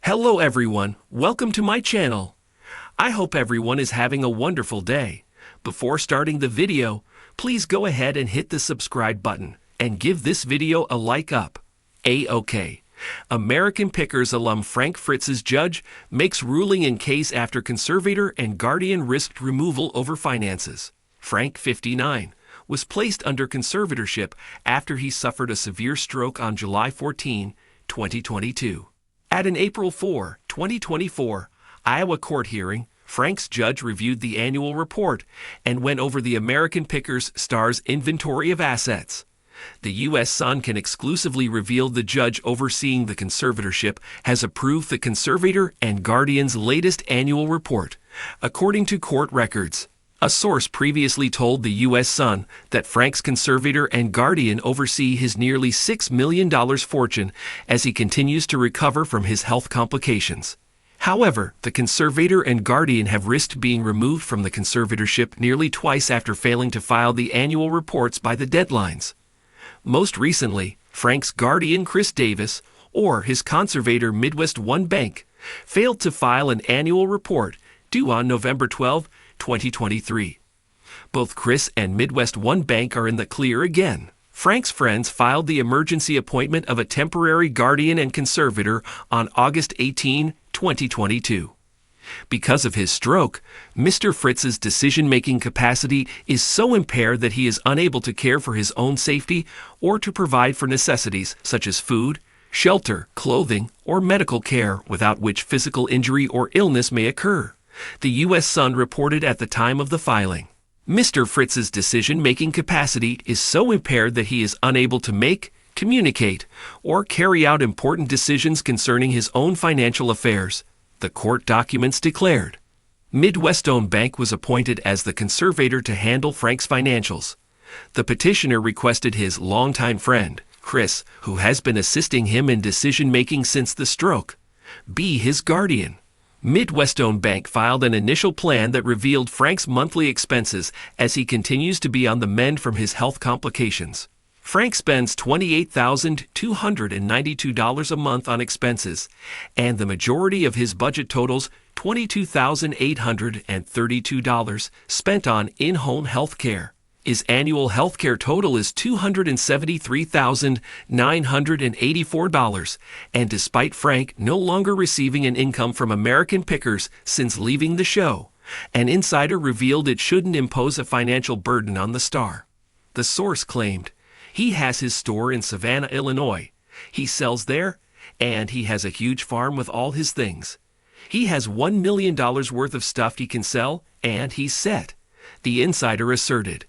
Hello everyone, welcome to my channel. I hope everyone is having a wonderful day. Before starting the video, please go ahead and hit the subscribe button and give this video a like up. A-OK. American Pickers alum Frank Fritz's judge makes ruling in case after conservator and guardian risked removal over finances. Frank, 59, was placed under conservatorship after he suffered a severe stroke on July 14, 2022. At an April 4, 2024, Iowa court hearing, Frank's judge reviewed the annual report and went over the American Pickers star's inventory of assets. The U.S. Sun can exclusively reveal the judge overseeing the conservatorship has approved the conservator and guardian's latest annual report, according to court records. A source previously told the U.S. Sun that Frank's conservator and guardian oversee his nearly $6 million fortune as he continues to recover from his health complications. However, the conservator and guardian have risked being removed from the conservatorship nearly twice after failing to file the annual reports by the deadlines. Most recently, Frank's guardian Chris Davis, or his conservator Midwest One Bank, failed to file an annual report due on November 12, 2023. Both Chris and Midwest One Bank are in the clear again. Frank's friends filed the emergency appointment of a temporary guardian and conservator on August 18, 2022. Because of his stroke, Mr. Fritz's decision-making capacity is so impaired that he is unable to care for his own safety or to provide for necessities such as food, shelter, clothing, or medical care without which physical injury or illness may occur, the U.S. Sun reported at the time of the filing. Mr. Fritz's decision-making capacity is so impaired that he is unable to make, communicate, or carry out important decisions concerning his own financial affairs, the court documents declared. Midwest-owned Bank was appointed as the conservator to handle Frank's financials. The petitioner requested his longtime friend, Chris, who has been assisting him in decision-making since the stroke, be his guardian. Midwest-owned Bank filed an initial plan that revealed Frank's monthly expenses as he continues to be on the mend from his health complications. Frank spends $28,292 a month on expenses, and the majority of his budget totals $22,832 spent on in-home health care. His annual health care total is $273,984, and despite Frank no longer receiving an income from American Pickers since leaving the show, an insider revealed it shouldn't impose a financial burden on the star. The source claimed, "He has his store in Savannah, Illinois. He sells there, and he has a huge farm with all his things. He has $1 million worth of stuff he can sell, and he's set," the insider asserted.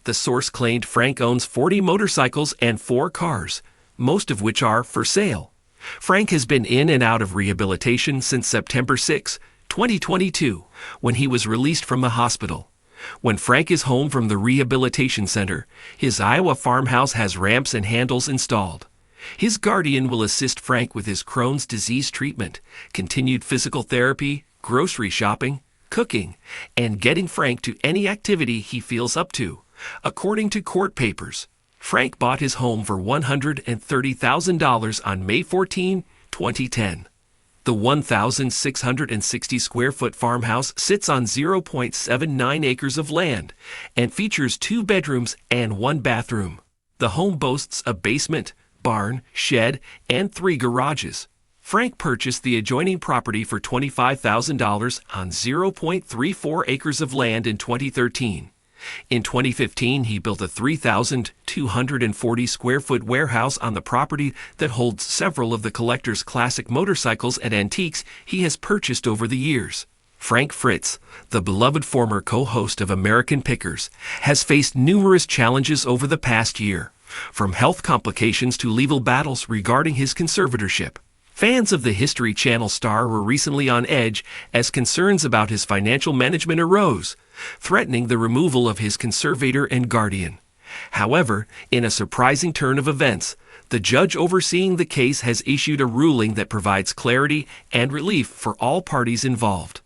The source claimed Frank owns 40 motorcycles and 4 cars, most of which are for sale. Frank has been in and out of rehabilitation since September 6, 2022, when he was released from the hospital. When Frank is home from the rehabilitation center, his Iowa farmhouse has ramps and handles installed. His guardian will assist Frank with his Crohn's disease treatment, continued physical therapy, grocery shopping, cooking, and getting Frank to any activity he feels up to. According to court papers, Frank bought his home for $130,000 on May 14, 2010. The 1,660-square-foot farmhouse sits on 0.79 acres of land and features 2 bedrooms and 1 bathroom. The home boasts a basement, barn, shed, and 3 garages. Frank purchased the adjoining property for $25,000 on 0.34 acres of land in 2013. In 2015, he built a 3,240-square-foot warehouse on the property that holds several of the collector's classic motorcycles and antiques he has purchased over the years. Frank Fritz, the beloved former co-host of American Pickers, has faced numerous challenges over the past year, from health complications to legal battles regarding his conservatorship. Fans of the History Channel star were recently on edge as concerns about his financial management arose, threatening the removal of his conservator and guardian. However, in a surprising turn of events, the judge overseeing the case has issued a ruling that provides clarity and relief for all parties involved.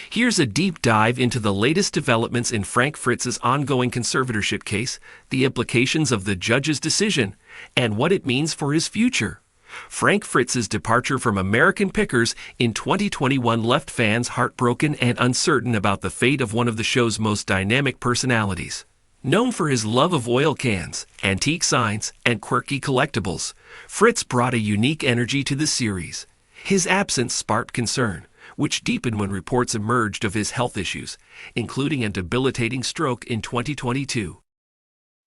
Here's a deep dive into the latest developments in Frank Fritz's ongoing conservatorship case, the implications of the judge's decision, and what it means for his future. Frank Fritz's departure from American Pickers in 2021 left fans heartbroken and uncertain about the fate of one of the show's most dynamic personalities. Known for his love of oil cans, antique signs, and quirky collectibles, Fritz brought a unique energy to the series. His absence sparked concern, which deepened when reports emerged of his health issues, including a debilitating stroke in 2022.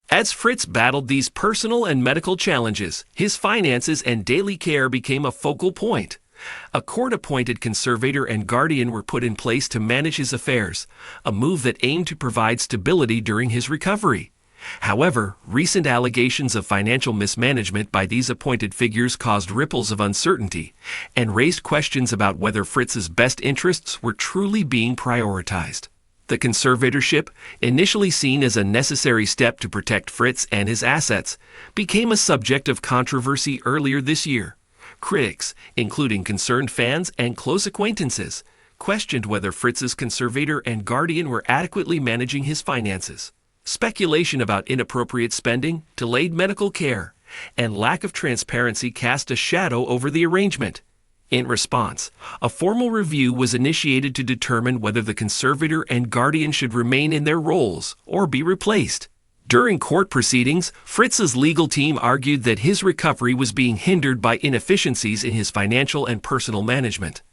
As Fritz battled these personal and medical challenges, his finances and daily care became a focal point. A court-appointed conservator and guardian were put in place to manage his affairs, a move that aimed to provide stability during his recovery. However, recent allegations of financial mismanagement by these appointed figures caused ripples of uncertainty and raised questions about whether Fritz's best interests were truly being prioritized. The conservatorship, initially seen as a necessary step to protect Fritz and his assets, became a subject of controversy earlier this year. Critics, including concerned fans and close acquaintances, questioned whether Fritz's conservator and guardian were adequately managing his finances. Speculation about inappropriate spending, delayed medical care, and lack of transparency cast a shadow over the arrangement. In response, a formal review was initiated to determine whether the conservator and guardian should remain in their roles or be replaced. During court proceedings, Fritz's legal team argued that his recovery was being hindered by inefficiencies in his financial and personal management.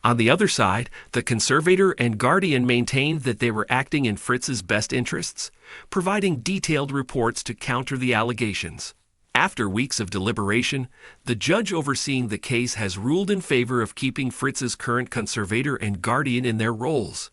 On the other side, the conservator and guardian maintained that they were acting in Fritz's best interests, providing detailed reports to counter the allegations. After weeks of deliberation, the judge overseeing the case has ruled in favor of keeping Fritz's current conservator and guardian in their roles.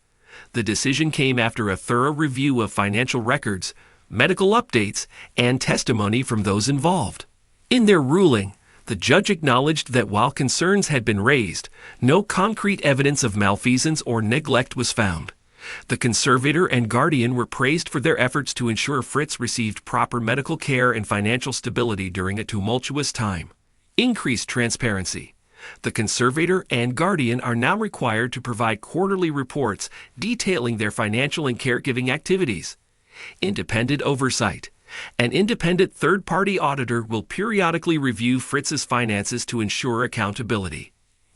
The decision came after a thorough review of financial records, medical updates, and testimony from those involved. In their ruling, the judge acknowledged that while concerns had been raised, no concrete evidence of malfeasance or neglect was found. The conservator and guardian were praised for their efforts to ensure Fritz received proper medical care and financial stability during a tumultuous time. Increased transparency. The conservator and guardian are now required to provide quarterly reports detailing their financial and caregiving activities. Independent oversight. An independent third-party auditor will periodically review Fritz's finances to ensure accountability.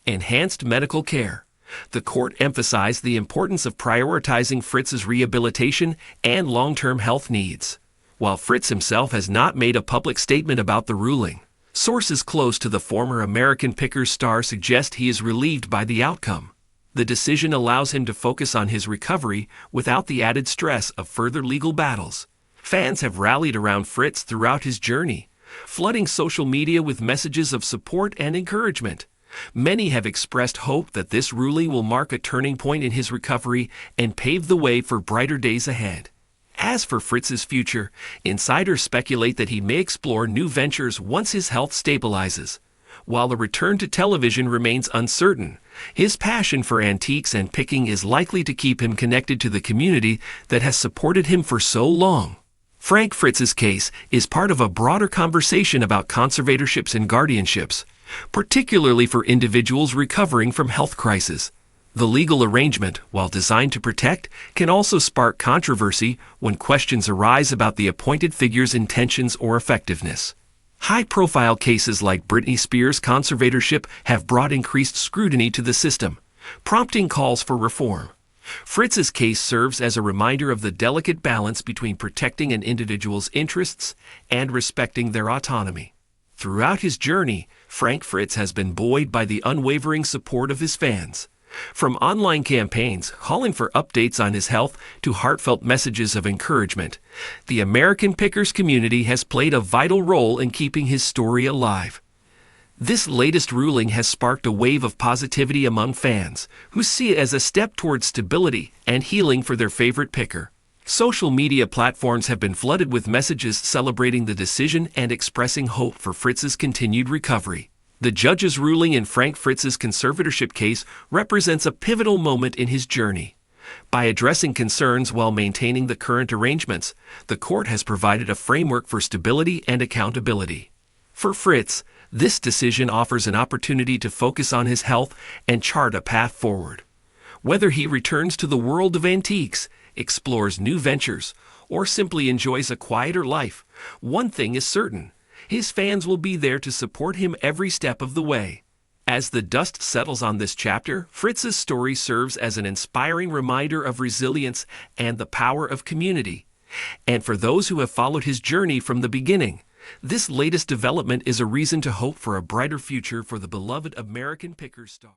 Enhanced medical care. The court emphasized the importance of prioritizing Fritz's rehabilitation and long-term health needs. While Fritz himself has not made a public statement about the ruling, sources close to the former American Pickers star suggest he is relieved by the outcome. The decision allows him to focus on his recovery without the added stress of further legal battles. Fans have rallied around Fritz throughout his journey, flooding social media with messages of support and encouragement. Many have expressed hope that this ruling will mark a turning point in his recovery and pave the way for brighter days ahead. As for Fritz's future, insiders speculate that he may explore new ventures once his health stabilizes. While the return to television remains uncertain, his passion for antiques and picking is likely to keep him connected to the community that has supported him for so long. Frank Fritz's case is part of a broader conversation about conservatorships and guardianships, particularly for individuals recovering from health crises. The legal arrangement, while designed to protect, can also spark controversy when questions arise about the appointed figure's intentions or effectiveness. High-profile cases like Britney Spears' conservatorship have brought increased scrutiny to the system, prompting calls for reform. Fritz's case serves as a reminder of the delicate balance between protecting an individual's interests and respecting their autonomy. Throughout his journey, Frank Fritz has been buoyed by the unwavering support of his fans. From online campaigns calling for updates on his health to heartfelt messages of encouragement, the American Pickers community has played a vital role in keeping his story alive. This latest ruling has sparked a wave of positivity among fans, who see it as a step towards stability and healing for their favorite picker. Social media platforms have been flooded with messages celebrating the decision and expressing hope for Fritz's continued recovery. The judge's ruling in Frank Fritz's conservatorship case represents a pivotal moment in his journey. By addressing concerns while maintaining the current arrangements, the court has provided a framework for stability and accountability. For Fritz, this decision offers an opportunity to focus on his health and chart a path forward. Whether he returns to the world of antiques, explores new ventures, or simply enjoys a quieter life, one thing is certain: His fans will be there to support him every step of the way. As the dust settles on this chapter, Fritz's story serves as an inspiring reminder of resilience and the power of community. And for those who have followed his journey from the beginning, this latest development is a reason to hope for a brighter future for the beloved American picker star.